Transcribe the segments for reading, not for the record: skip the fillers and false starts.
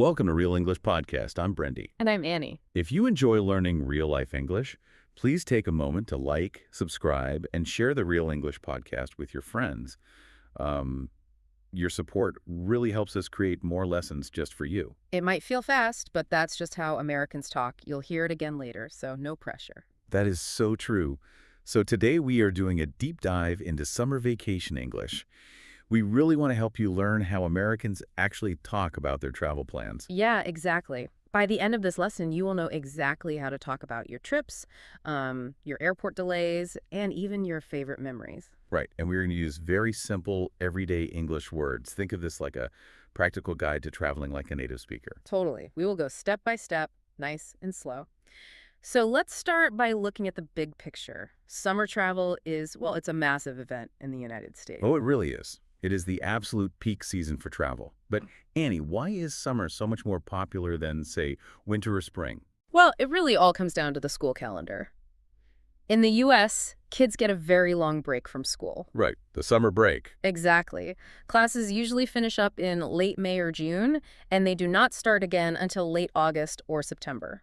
Welcome to Real English Podcast. I'm Brendy. And I'm Annie. If you enjoy learning real-life English, please take a moment to like, subscribe, and share the Real English Podcast with your friends. Your support really helps us create more lessons just for you. It might feel fast, but that's just how Americans talk. You'll hear it again later, so no pressure. That is so true. So today we are doing a deep dive into summer vacation English. We really want to help you learn how Americans actually talk about their travel plans. Yeah, exactly. By the end of this lesson, you will know exactly how to talk about your trips, your airport delays, and even your favorite memories. Right, and we're going to use very simple, everyday English words. Think of this like a practical guide to traveling like a native speaker. Totally. We will go step by step, nice and slow. So let's start by looking at the big picture. Summer travel is, well, it's a massive event in the United States. Oh, it really is. It is the absolute peak season for travel. But Annie, why is summer so much more popular than, say, winter or spring? Well, it really all comes down to the school calendar. In the U.S., kids get a very long break from school. Right, the summer break. Exactly. Classes usually finish up in late May or June, and they do not start again until late August or September.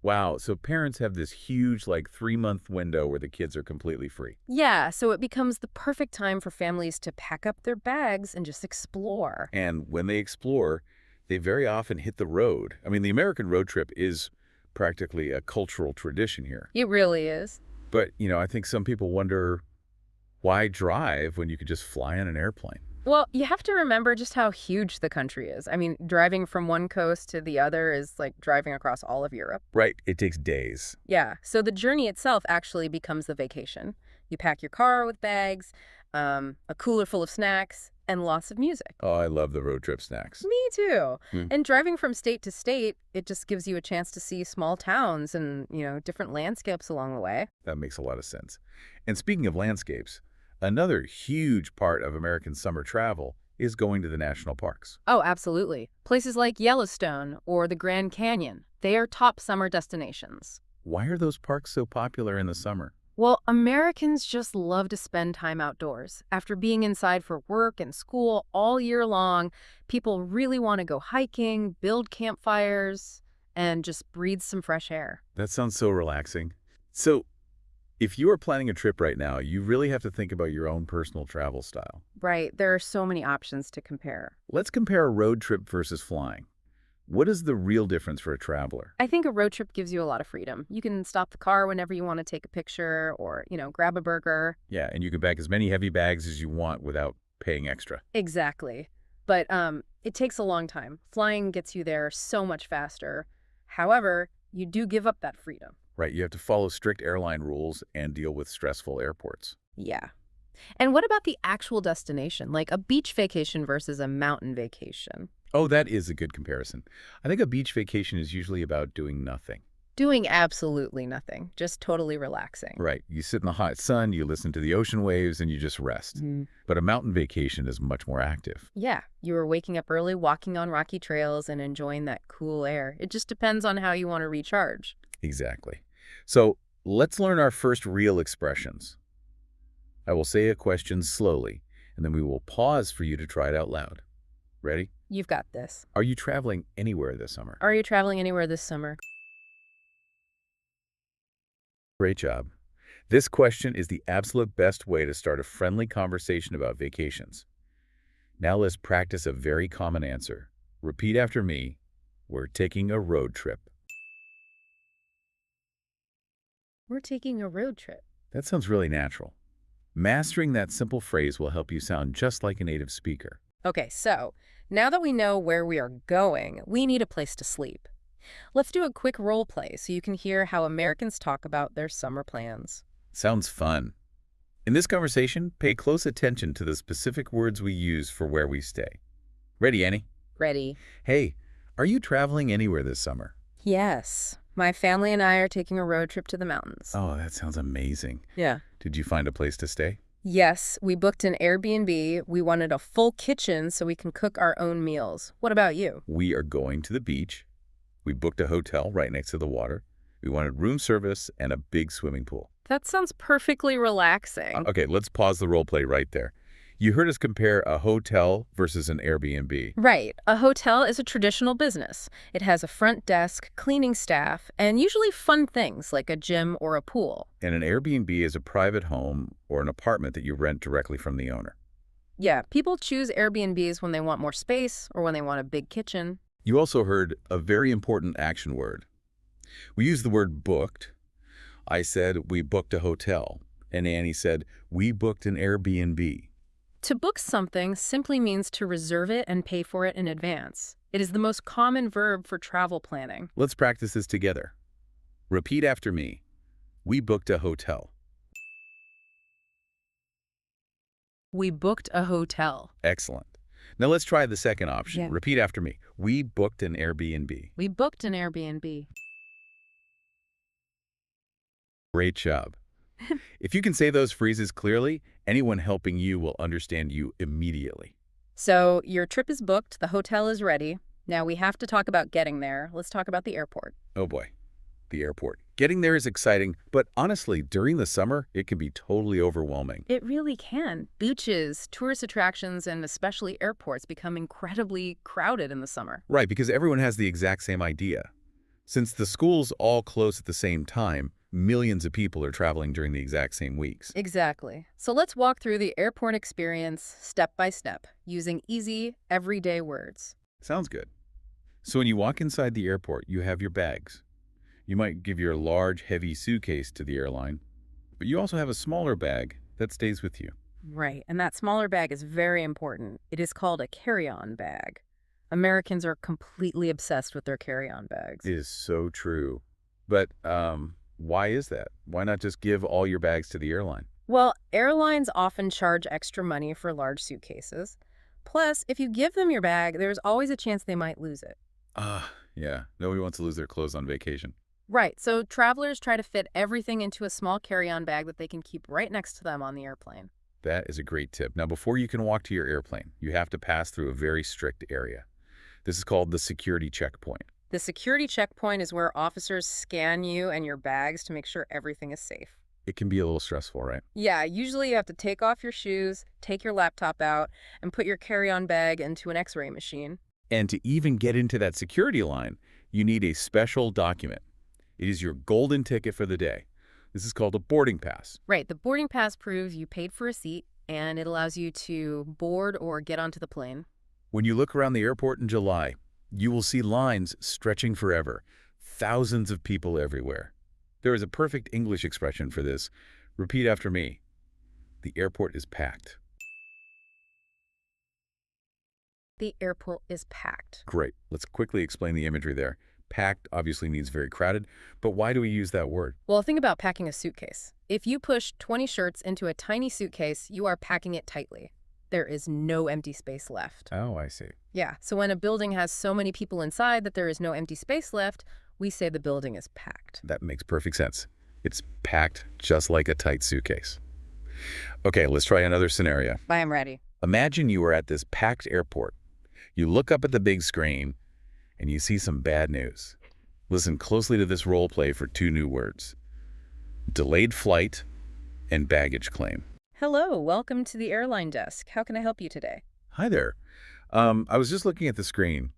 Wow, so parents have this huge, 3-month window where the kids are completely free. Yeah, so it becomes the perfect time for families to pack up their bags and just explore. And when they explore, they very often hit the road. I mean, the American road trip is practically a cultural tradition here. It really is. But, I think some people wonder, why drive when you could just fly on an airplane? Well, you have to remember just how huge the country is. I mean, driving from one coast to the other is like driving across all of Europe. Right, it takes days. Yeah, so the journey itself actually becomes the vacation. You pack your car with bags, a cooler full of snacks, and lots of music. Oh, I love the road trip snacks. Me too. And driving from state to state, it just gives you a chance to see small towns and, different landscapes along the way. That makes a lot of sense. And speaking of landscapes, another huge part of American summer travel is going to the national parks. Oh, absolutely. Places like Yellowstone or the Grand Canyon, they are top summer destinations. Why are those parks so popular in the summer? Well, Americans just love to spend time outdoors. After being inside for work and school all year long, people really want to go hiking, build campfires, and just breathe some fresh air. That sounds so relaxing. So, if you are planning a trip right now, you really have to think about your own personal travel style. Right, there are so many options to compare. Let's compare a road trip versus flying. What is the real difference for a traveler? I think a road trip gives you a lot of freedom. You can stop the car whenever you want to take a picture or, grab a burger. Yeah, and you can pack as many heavy bags as you want without paying extra. Exactly. But it takes a long time. Flying gets you there so much faster. However, you do give up that freedom. Right, you have to follow strict airline rules and deal with stressful airports. Yeah. And what about the actual destination, like a beach vacation versus a mountain vacation? Oh, that is a good comparison. I think a beach vacation is usually about doing nothing. Doing absolutely nothing, just totally relaxing. Right, you sit in the hot sun, you listen to the ocean waves, and you just rest. But a mountain vacation is much more active. Yeah, you are waking up early, walking on rocky trails, and enjoying that cool air. It just depends on how you want to recharge. Exactly. So let's learn our first real expressions. I will say a question slowly, and then we will pause for you to try it out loud. Ready? You've got this. Are you traveling anywhere this summer? Are you traveling anywhere this summer? Great job. This question is the absolute best way to start a friendly conversation about vacations. Now let's practice a very common answer. Repeat after me. We're taking a road trip. We're taking a road trip. That sounds really natural. Mastering that simple phrase will help you sound just like a native speaker. Okay, so now that we know where we are going, we need a place to sleep. Let's do a quick role play so you can hear how Americans talk about their summer plans. Sounds fun. In this conversation, pay close attention to the specific words we use for where we stay. Ready, Annie? Ready? Hey, are you traveling anywhere this summer? Yes. My family and I are taking a road trip to the mountains. Oh, that sounds amazing. Yeah. Did you find a place to stay? Yes, we booked an Airbnb. We wanted a full kitchen so we can cook our own meals. What about you? We are going to the beach. We booked a hotel right next to the water. We wanted room service and a big swimming pool. That sounds perfectly relaxing. Okay, let's pause the role play right there. You heard us compare a hotel versus an Airbnb. Right. A hotel is a traditional business. It has a front desk, cleaning staff, and usually fun things like a gym or a pool. And an Airbnb is a private home or an apartment that you rent directly from the owner. Yeah, people choose Airbnbs when they want more space or when they want a big kitchen. You also heard a very important action word. We used the word booked. I said we booked a hotel, and Annie said we booked an Airbnb. To book something simply means to reserve it and pay for it in advance. It is the most common verb for travel planning. Let's practice this together. Repeat after me. We booked a hotel. We booked a hotel. Excellent. Now let's try the second option. Yeah. Repeat after me. We booked an Airbnb. We booked an Airbnb. Great job. If you can say those phrases clearly, anyone helping you will understand you immediately. So your trip is booked, the hotel is ready. Now we have to talk about getting there. Let's talk about the airport. Oh boy, the airport. Getting there is exciting, but honestly, during the summer, it can be totally overwhelming. It really can. Beaches, tourist attractions, and especially airports become incredibly crowded in the summer. Right, because everyone has the exact same idea. Since the schools all close at the same time, millions of people are traveling during the exact same weeks. Exactly. So let's walk through the airport experience step by step, using easy, everyday words. Sounds good. So when you walk inside the airport, you have your bags. You might give your large, heavy suitcase to the airline, but you also have a smaller bag that stays with you. Right, and that smaller bag is very important. It is called a carry-on bag. Americans are completely obsessed with their carry-on bags. It is so true. But why is that? Why not just give all your bags to the airline? Well, airlines often charge extra money for large suitcases. Plus, if you give them your bag, there's always a chance they might lose it. Yeah. Nobody wants to lose their clothes on vacation. Right, so travelers try to fit everything into a small carry-on bag that they can keep right next to them on the airplane. That is a great tip. Now, before you can walk to your airplane, you have to pass through a very strict area. This is called the security checkpoint. The security checkpoint is where officers scan you and your bags to make sure everything is safe. It can be a little stressful, right? Yeah, usually you have to take off your shoes, take your laptop out, and put your carry-on bag into an X-ray machine. And to even get into that security line, you need a special document. It is your golden ticket for the day. This is called a boarding pass. Right, the boarding pass proves you paid for a seat, and it allows you to board or get onto the plane. When you look around the airport in July, you will see lines stretching forever, thousands of people everywhere. There is a perfect English expression for this. Repeat after me. The airport is packed. The airport is packed. Great. Let's quickly explain the imagery there. Packed obviously means very crowded, but why do we use that word? Well, think about packing a suitcase. If you push 20 shirts into a tiny suitcase, you are packing it tightly. There is no empty space left. Oh, I see. Yeah, so when a building has so many people inside that there is no empty space left, we say the building is packed. That makes perfect sense. It's packed just like a tight suitcase. Okay, let's try another scenario. I'm ready. Imagine you are at this packed airport. You look up at the big screen and you see some bad news. Listen closely to this role play for two new words. Delayed flight and baggage claim. Hello, welcome to the airline desk. How can I help you today? Hi there. I was just looking at the screen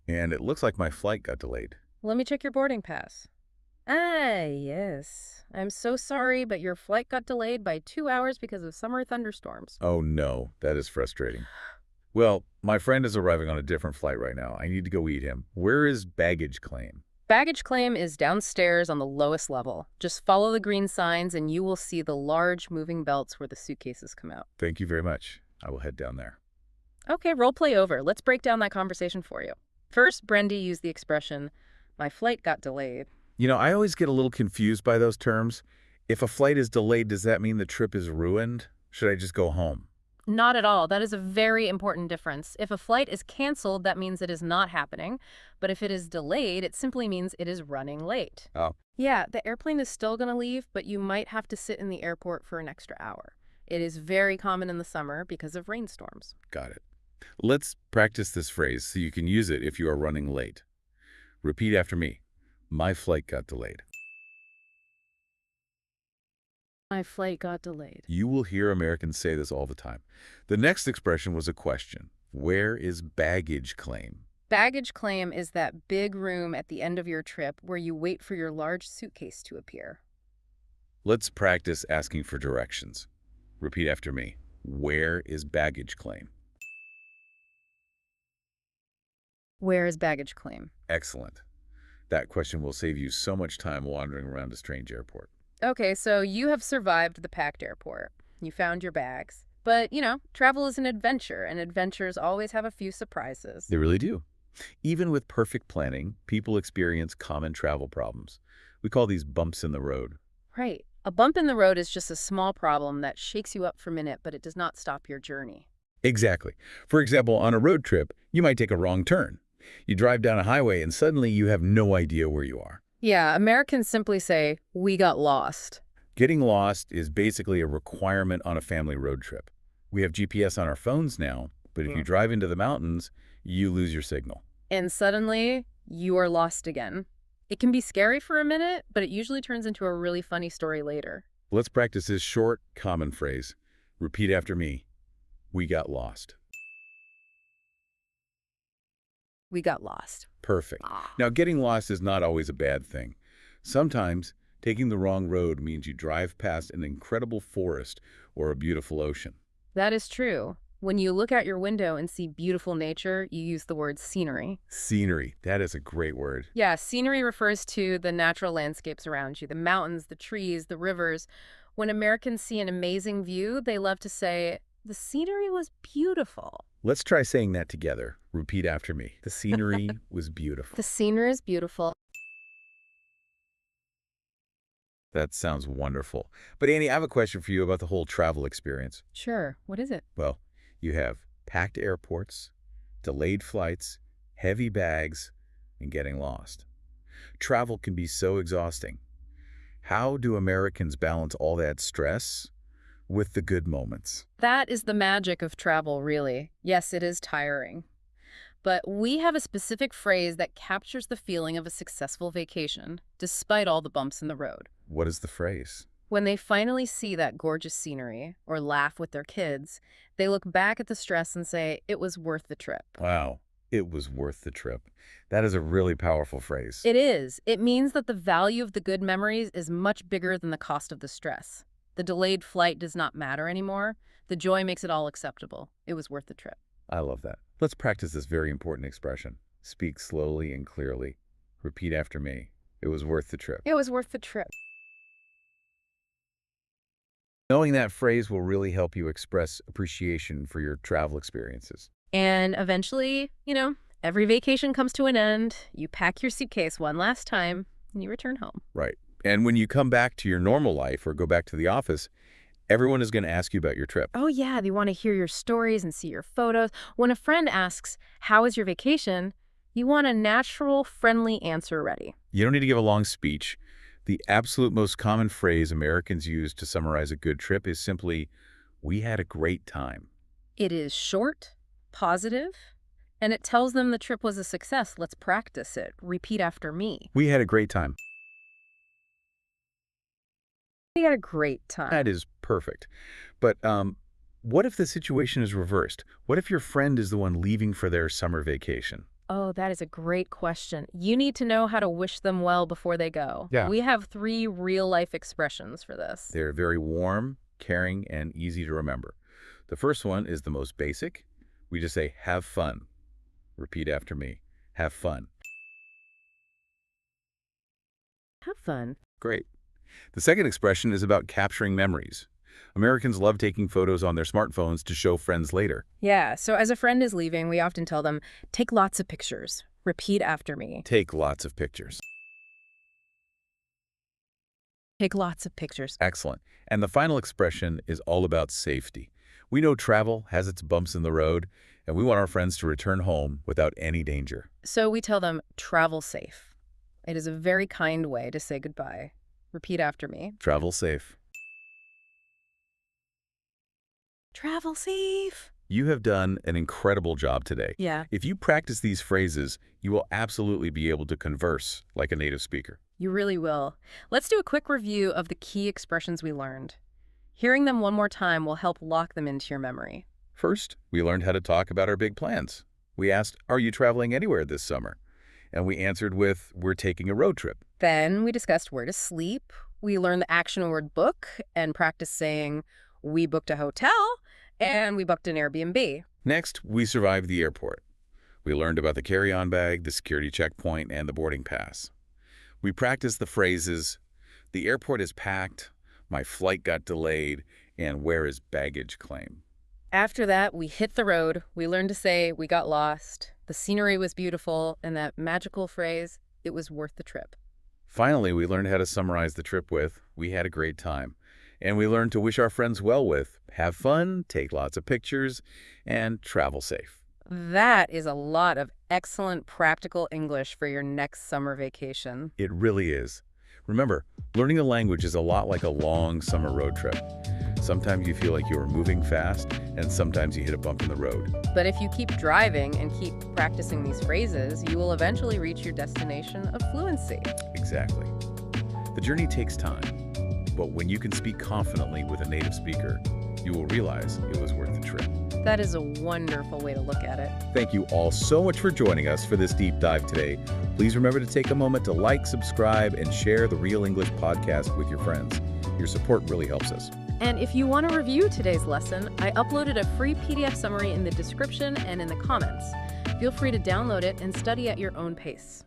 and it looks like my flight got delayed. Let me check your boarding pass. Ah, yes. I'm so sorry, but your flight got delayed by 2 hours because of summer thunderstorms. Oh no, that is frustrating. Well, my friend is arriving on a different flight right now. I need to go eat him. Where is baggage claim? Baggage claim is downstairs on the lowest level. Just follow the green signs and you will see the large moving belts where the suitcases come out. Thank you very much. I will head down there. Okay, role play over. Let's break down that conversation for you. First, Brendy used the expression, my flight got delayed. You know, I always get a little confused by those terms. If a flight is delayed, does that mean the trip is ruined? Should I just go home? Not at all. That is a very important difference. If a flight is canceled, that means it is not happening. But if it is delayed, it simply means it is running late. Oh. Yeah, the airplane is still going to leave, but you might have to sit in the airport for an extra hour. It is very common in the summer because of rainstorms. Got it. Let's practice this phrase so you can use it if you are running late. Repeat after me. My flight got delayed. My flight got delayed. You will hear Americans say this all the time. The next expression was a question. Where is baggage claim? Baggage claim is that big room at the end of your trip where you wait for your large suitcase to appear. Let's practice asking for directions. Repeat after me. Where is baggage claim? Where is baggage claim? Excellent. That question will save you so much time wandering around a strange airport. Okay, so you have survived the packed airport. You found your bags. But, travel is an adventure, and adventures always have a few surprises. They really do. Even with perfect planning, people experience common travel problems. We call these bumps in the road. Right. A bump in the road is just a small problem that shakes you up for a minute, but it does not stop your journey. Exactly. For example, on a road trip, you might take a wrong turn. You drive down a highway and suddenly you have no idea where you are. Yeah, Americans simply say, "We got lost." Getting lost is basically a requirement on a family road trip. We have GPS on our phones now, but if you drive into the mountains, you lose your signal. And suddenly, you are lost again. It can be scary for a minute, but it usually turns into a really funny story later. Let's practice this short, common phrase. Repeat after me. We got lost. We got lost. Perfect. Now, getting lost is not always a bad thing. Sometimes, taking the wrong road means you drive past an incredible forest or a beautiful ocean. That is true. When you look out your window and see beautiful nature, you use the word scenery. Scenery. That is a great word. Yeah, scenery refers to the natural landscapes around you, the mountains, the trees, the rivers. When Americans see an amazing view, they love to say, "The scenery was beautiful." Let's try saying that together. Repeat after me. The scenery was beautiful. The scenery is beautiful. That sounds wonderful. But Annie, I have a question for you about the whole travel experience. Sure. What is it? Well, you have packed airports, delayed flights, heavy bags, and getting lost. Travel can be so exhausting. How do Americans balance all that stress with the good moments? That is the magic of travel, really. Yes, it is tiring. But we have a specific phrase that captures the feeling of a successful vacation, despite all the bumps in the road. What is the phrase? When they finally see that gorgeous scenery or laugh with their kids, they look back at the stress and say, "It was worth the trip." Wow, it was worth the trip. That is a really powerful phrase. It is. It means that the value of the good memories is much bigger than the cost of the stress. The delayed flight does not matter anymore. The joy makes it all acceptable. It was worth the trip. I love that. Let's practice this very important expression. Speak slowly and clearly. Repeat after me. It was worth the trip. It was worth the trip. Knowing that phrase will really help you express appreciation for your travel experiences. And eventually, every vacation comes to an end. You pack your suitcase one last time, and you return home. Right. And when you come back to your normal life or go back to the office, everyone is going to ask you about your trip. Oh, yeah, they want to hear your stories and see your photos. When a friend asks, "How was your vacation?" you want a natural, friendly answer ready. You don't need to give a long speech. The absolute most common phrase Americans use to summarize a good trip is simply, "We had a great time." It is short, positive, and it tells them the trip was a success. Let's practice it. Repeat after me. We had a great time. We had a great time. That is perfect. But what if the situation is reversed? What if your friend is the one leaving for their summer vacation? Oh, that is a great question. You need to know how to wish them well before they go. Yeah. We have 3 real-life expressions for this. They're very warm, caring, and easy to remember. The first one is the most basic. We just say, "Have fun." Repeat after me. Have fun. Have fun. Great. The second expression is about capturing memories. Americans love taking photos on their smartphones to show friends later. Yeah, so as a friend is leaving, we often tell them, "Take lots of pictures." Repeat after me. Take lots of pictures. Take lots of pictures. Excellent. And the final expression is all about safety. We know travel has its bumps in the road, and we want our friends to return home without any danger. So we tell them, "Travel safe." It is a very kind way to say goodbye. Repeat after me. Travel safe. Travel safe. You have done an incredible job today. Yeah. If you practice these phrases, you will absolutely be able to converse like a native speaker. You really will. Let's do a quick review of the key expressions we learned. Hearing them one more time will help lock them into your memory. First, we learned how to talk about our big plans. We asked, "Are you traveling anywhere this summer?" And we answered with, "We're taking a road trip." Then we discussed where to sleep. We learned the action word book and practiced saying, "We booked a hotel," and "We booked an Airbnb." Next, we survived the airport. We learned about the carry-on bag, the security checkpoint, and the boarding pass. We practiced the phrases, "The airport is packed," "My flight got delayed," and "Where is baggage claim?" After that, we hit the road. We learned to say, "We got lost," "The scenery was beautiful," and that magical phrase, "It was worth the trip." Finally, we learned how to summarize the trip with, "We had a great time." And we learned to wish our friends well with, "Have fun, take lots of pictures, and travel safe." That is a lot of excellent practical English for your next summer vacation. It really is. Remember, learning a language is a lot like a long summer road trip. Sometimes you feel like you are moving fast, and sometimes you hit a bump in the road. But if you keep driving and keep practicing these phrases, you will eventually reach your destination of fluency. Exactly. The journey takes time, but when you can speak confidently with a native speaker, you will realize it was worth the trip. That is a wonderful way to look at it. Thank you all so much for joining us for this deep dive today. Please remember to take a moment to like, subscribe, and share the Real English podcast with your friends. Your support really helps us. And if you want to review today's lesson, I uploaded a free PDF summary in the description and in the comments. Feel free to download it and study at your own pace.